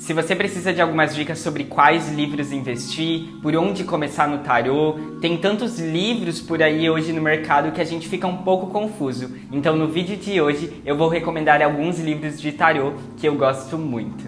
Se você precisa de algumas dicas sobre quais livros investir, por onde começar no tarô, tem tantos livros por aí hoje no mercado que a gente fica um pouco confuso. Então no vídeo de hoje eu vou recomendar alguns livros de tarô que eu gosto muito.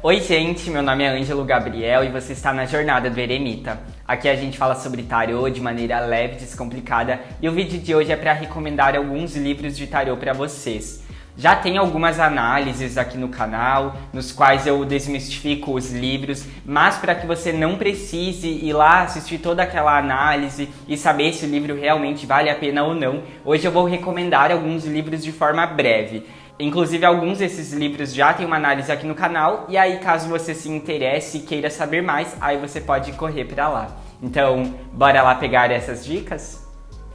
Oi gente, meu nome é Ângelo Gabriel e você está na Jornada do Eremita. Aqui a gente fala sobre tarô de maneira leve e descomplicada e o vídeo de hoje é para recomendar alguns livros de tarô para vocês. Já tem algumas análises aqui no canal, nos quais eu desmistifico os livros, mas para que você não precise ir lá assistir toda aquela análise e saber se o livro realmente vale a pena ou não, hoje eu vou recomendar alguns livros de forma breve. Inclusive, alguns desses livros já tem uma análise aqui no canal, e aí caso você se interesse e queira saber mais, aí você pode correr para lá. Então, bora lá pegar essas dicas?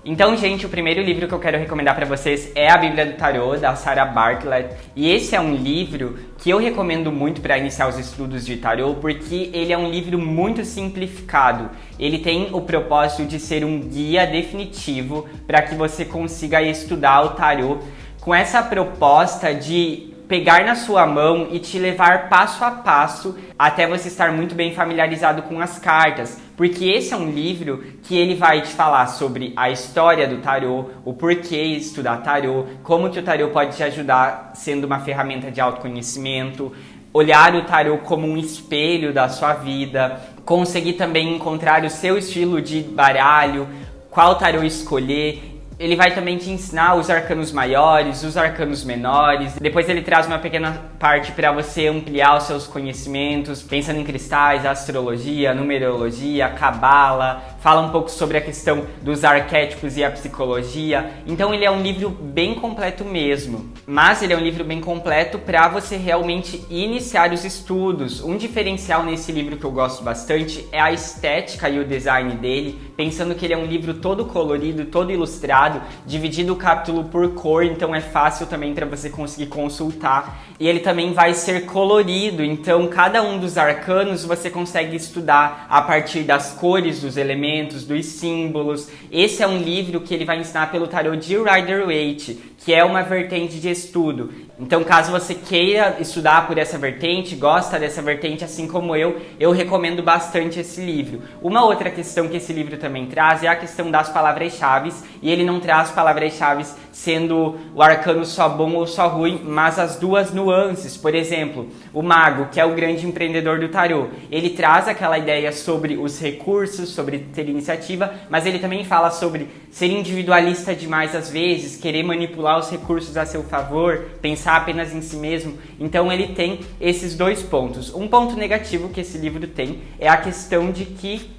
Então, gente, o primeiro livro que eu quero recomendar para vocês é a Bíblia do Tarô, da Sarah Bartlett. E esse é um livro que eu recomendo muito para iniciar os estudos de tarô, porque ele é um livro muito simplificado. Ele tem o propósito de ser um guia definitivo para que você consiga estudar o tarô, com essa proposta de pegar na sua mão e te levar passo a passo até você estar muito bem familiarizado com as cartas, porque esse é um livro que ele vai te falar sobre a história do tarô, o porquê estudar tarô, como que o tarô pode te ajudar sendo uma ferramenta de autoconhecimento, olhar o tarô como um espelho da sua vida, conseguir também encontrar o seu estilo de baralho, qual tarô escolher. Ele vai também te ensinar os arcanos maiores, os arcanos menores. Depois ele traz uma pequena parte para você ampliar os seus conhecimentos, pensando em cristais, astrologia, numerologia, cabala. Fala um pouco sobre a questão dos arquétipos e a psicologia. Então ele é um livro bem completo mesmo. Mas ele é um livro bem completo para você realmente iniciar os estudos. Um diferencial nesse livro que eu gosto bastante é a estética e o design dele, pensando que ele é um livro todo colorido, todo ilustrado, dividido o capítulo por cor, então é fácil também para você conseguir consultar. E ele também vai ser colorido, então cada um dos arcanos você consegue estudar a partir das cores dos elementos, dos símbolos. Esse é um livro que ele vai ensinar pelo tarô de Rider-Waite, que é uma vertente de estudo. Então, caso você queira estudar por essa vertente, gosta dessa vertente, assim como eu recomendo bastante esse livro. Uma outra questão que esse livro também traz é a questão das palavras-chave, e ele não traz palavras-chave sendo o arcano só bom ou só ruim, mas as duas nuances. Por exemplo, o mago, que é o grande empreendedor do tarô, ele traz aquela ideia sobre os recursos, sobre ter iniciativa, mas ele também fala sobre ser individualista demais às vezes, querer manipular os recursos a seu favor, pensar apenas em si mesmo. Então ele tem esses dois pontos. Um ponto negativo que esse livro tem é a questão de que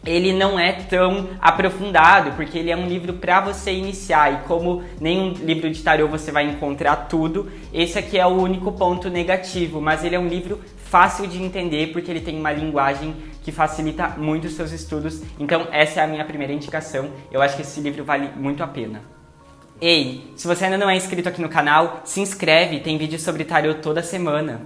ele não é tão aprofundado, porque ele é um livro para você iniciar, e como nenhum livro de tarô você vai encontrar tudo, esse aqui é o único ponto negativo, mas ele é um livro fácil de entender, porque ele tem uma linguagem que facilita muito os seus estudos. Então essa é a minha primeira indicação. Eu acho que esse livro vale muito a pena. Ei, se você ainda não é inscrito aqui no canal, se inscreve, tem vídeo sobre tarô toda semana.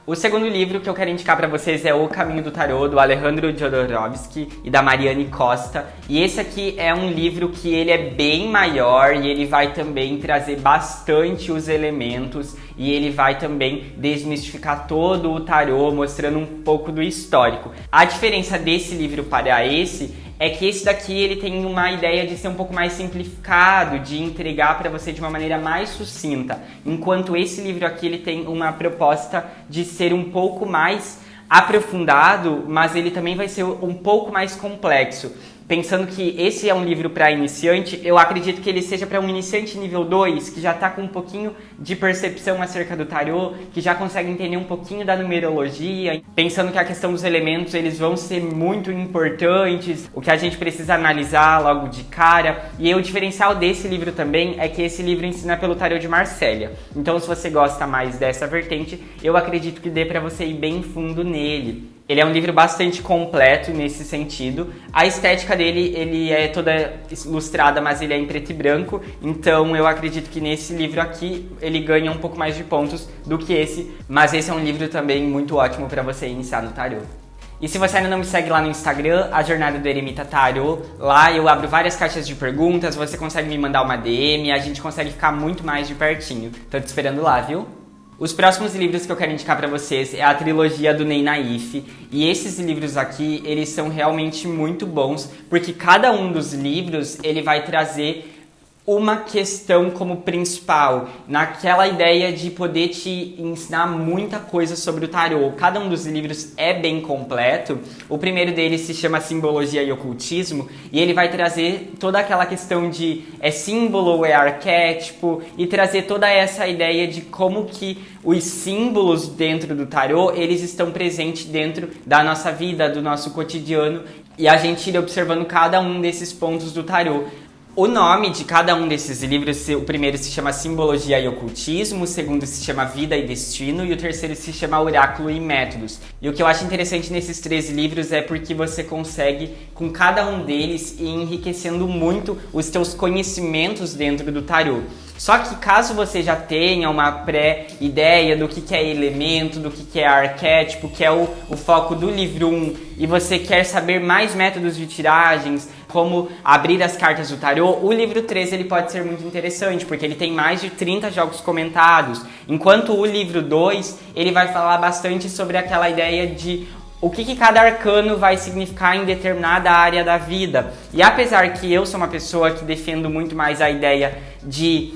O segundo livro que eu quero indicar para vocês é O Caminho do Tarô, do Alejandro Jodorowsky e da Mariane Costa. E esse aqui é um livro que ele é bem maior e ele vai também trazer bastante os elementos, e ele vai também desmistificar todo o tarô, mostrando um pouco do histórico. A diferença desse livro para esse é que esse daqui ele tem uma ideia de ser um pouco mais simplificado, de entregar para você de uma maneira mais sucinta, enquanto esse livro aqui ele tem uma proposta de ser um pouco mais aprofundado, mas ele também vai ser um pouco mais complexo. Pensando que esse é um livro para iniciante, eu acredito que ele seja para um iniciante nível 2, que já está com um pouquinho de percepção acerca do tarô, que já consegue entender um pouquinho da numerologia, pensando que a questão dos elementos eles vão ser muito importantes, o que a gente precisa analisar logo de cara. E o diferencial desse livro também é que esse livro ensina pelo tarô de Marsella. Então, se você gosta mais dessa vertente, eu acredito que dê para você ir bem fundo nele. Ele é um livro bastante completo nesse sentido. A estética dele, ele é toda ilustrada, mas ele é em preto e branco. Então eu acredito que nesse livro aqui, ele ganha um pouco mais de pontos do que esse. Mas esse é um livro também muito ótimo para você iniciar no tarô. E se você ainda não me segue lá no Instagram, a Jornada do Eremita Tarô, lá eu abro várias caixas de perguntas, você consegue me mandar uma DM, a gente consegue ficar muito mais de pertinho. Tô te esperando lá, viu? Os próximos livros que eu quero indicar pra vocês é a trilogia do Ney Naif. E esses livros aqui, eles são realmente muito bons, porque cada um dos livros, ele vai trazer uma questão como principal, naquela ideia de poder te ensinar muita coisa sobre o tarô. Cada um dos livros é bem completo. O primeiro deles se chama Simbologia e Ocultismo, e ele vai trazer toda aquela questão de símbolo ou arquétipo, e trazer toda essa ideia de como que os símbolos dentro do tarô, eles estão presentes dentro da nossa vida, do nosso cotidiano, e a gente ir observando cada um desses pontos do tarô. O nome de cada um desses livros, o primeiro se chama Simbologia e Ocultismo, o segundo se chama Vida e Destino e o terceiro se chama Oráculo e Métodos. E o que eu acho interessante nesses 13 livros é porque você consegue, com cada um deles, ir enriquecendo muito os teus conhecimentos dentro do tarô. Só que caso você já tenha uma pré-ideia do que é elemento, do que é arquétipo, que é o foco do livro 1, e você quer saber mais métodos de tiragens, como abrir as cartas do tarô, o livro 3 ele pode ser muito interessante, porque ele tem mais de 30 jogos comentados, enquanto o livro 2 ele vai falar bastante sobre aquela ideia de o que cada arcano vai significar em determinada área da vida. E apesar que eu sou uma pessoa que defendo muito mais a ideia de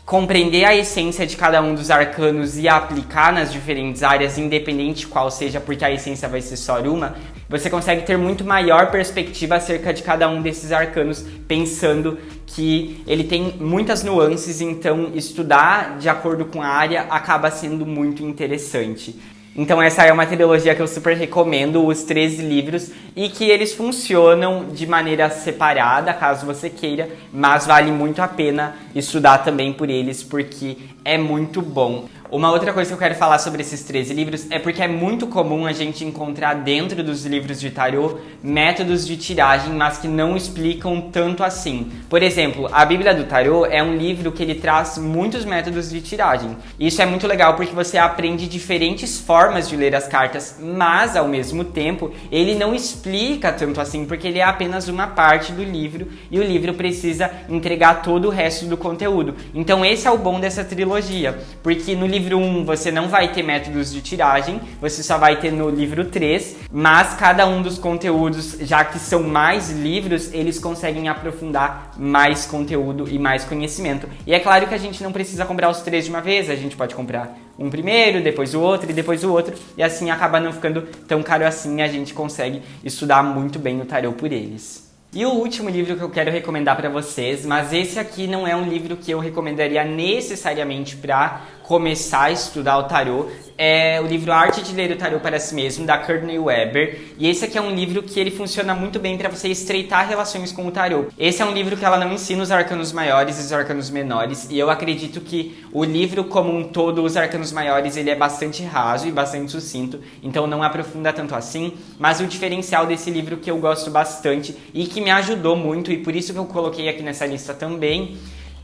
compreender a essência de cada um dos arcanos e aplicar nas diferentes áreas, independente qual seja, porque a essência vai ser só uma, você consegue ter muito maior perspectiva acerca de cada um desses arcanos, pensando que ele tem muitas nuances, então estudar de acordo com a área acaba sendo muito interessante. Então essa é uma trilogia que eu super recomendo, os 13 livros, e que eles funcionam de maneira separada, caso você queira, mas vale muito a pena estudar também por eles, porque é muito bom. Uma outra coisa que eu quero falar sobre esses 13 livros é porque é muito comum a gente encontrar dentro dos livros de tarô métodos de tiragem, mas que não explicam tanto assim. Por exemplo, a Bíblia do Tarô é um livro que ele traz muitos métodos de tiragem. Isso é muito legal porque você aprende diferentes formas de ler as cartas, mas ao mesmo tempo ele não explica tanto assim, porque ele é apenas uma parte do livro e o livro precisa entregar todo o resto do conteúdo. Então esse é o bom dessa trilogia, porque no livro 1 você não vai ter métodos de tiragem, você só vai ter no livro 3, mas cada um dos conteúdos, já que são mais livros, eles conseguem aprofundar mais conteúdo e mais conhecimento. E é claro que a gente não precisa comprar os 3 de uma vez, a gente pode comprar um primeiro, depois o outro e depois o outro, e assim acaba não ficando tão caro assim, a gente consegue estudar muito bem o tarô por eles. E o último livro que eu quero recomendar para vocês, mas esse aqui não é um livro que eu recomendaria necessariamente para começar a estudar o tarô, é o livro Arte de Ler o Tarô para Si Mesmo, da Courtney Weber. E esse aqui é um livro que ele funciona muito bem para você estreitar relações com o tarô. Esse é um livro que ela não ensina os arcanos maiores e os arcanos menores, e eu acredito que o livro como um todo, os arcanos maiores, ele é bastante raso e bastante sucinto, então não aprofunda tanto assim, mas o diferencial desse livro que eu gosto bastante e que me ajudou muito, e por isso que eu coloquei aqui nessa lista também,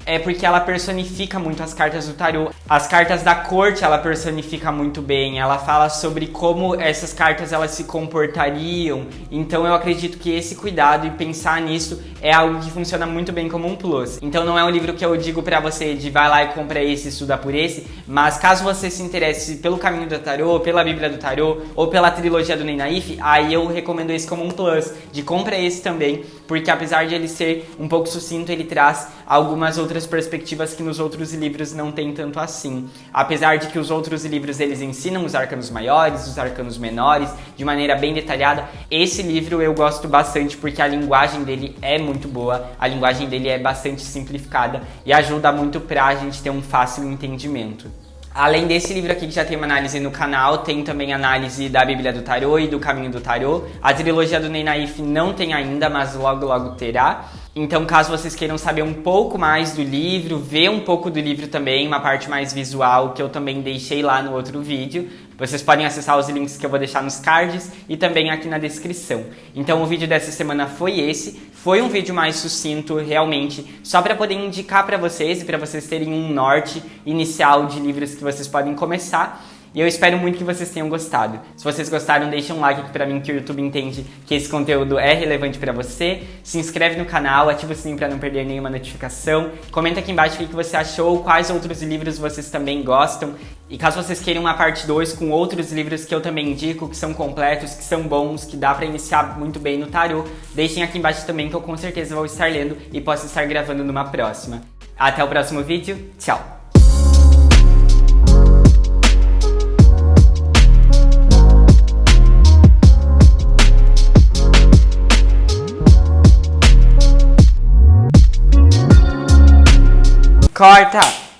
é porque ela personifica muito as cartas do tarô. As cartas da corte ela personifica muito bem, ela fala sobre como essas cartas elas se comportariam. Então eu acredito que esse cuidado e pensar nisso é algo que funciona muito bem como um plus. Então não é um livro que eu digo pra você de vai lá e compra esse, estuda por esse, mas caso você se interesse pelo caminho do tarô, pela Bíblia do Tarô ou pela trilogia do Ney Naif, aí eu recomendo esse como um plus, de compra esse também, porque apesar de ele ser um pouco sucinto, ele traz algumas outras perspectivas que nos outros livros não tem tanto assim. Apesar de que os outros livros eles ensinam os arcanos maiores, os arcanos menores, de maneira bem detalhada, esse livro eu gosto bastante porque a linguagem dele é muito boa, a linguagem dele é bastante simplificada e ajuda muito pra gente ter um fácil entendimento. Além desse livro aqui que já tem uma análise no canal, tem também análise da Bíblia do Tarô e do Caminho do Tarô. A trilogia do Ney Naif não tem ainda, mas logo logo terá. Então, caso vocês queiram saber um pouco mais do livro, ver um pouco do livro também, uma parte mais visual que eu também deixei lá no outro vídeo, vocês podem acessar os links que eu vou deixar nos cards e também aqui na descrição. Então o vídeo dessa semana foi esse, foi um vídeo mais sucinto realmente, só para poder indicar para vocês e para vocês terem um norte inicial de livros que vocês podem começar. E eu espero muito que vocês tenham gostado. Se vocês gostaram, deixa um like aqui pra mim, que o YouTube entende que esse conteúdo é relevante pra você. Se inscreve no canal, ativa o sininho pra não perder nenhuma notificação. Comenta aqui embaixo o que você achou, quais outros livros vocês também gostam. E caso vocês queiram uma parte 2 com outros livros que eu também indico, que são completos, que são bons, que dá pra iniciar muito bem no tarô, deixem aqui embaixo também, que eu com certeza vou estar lendo e posso estar gravando numa próxima. Até o próximo vídeo, tchau! Corta!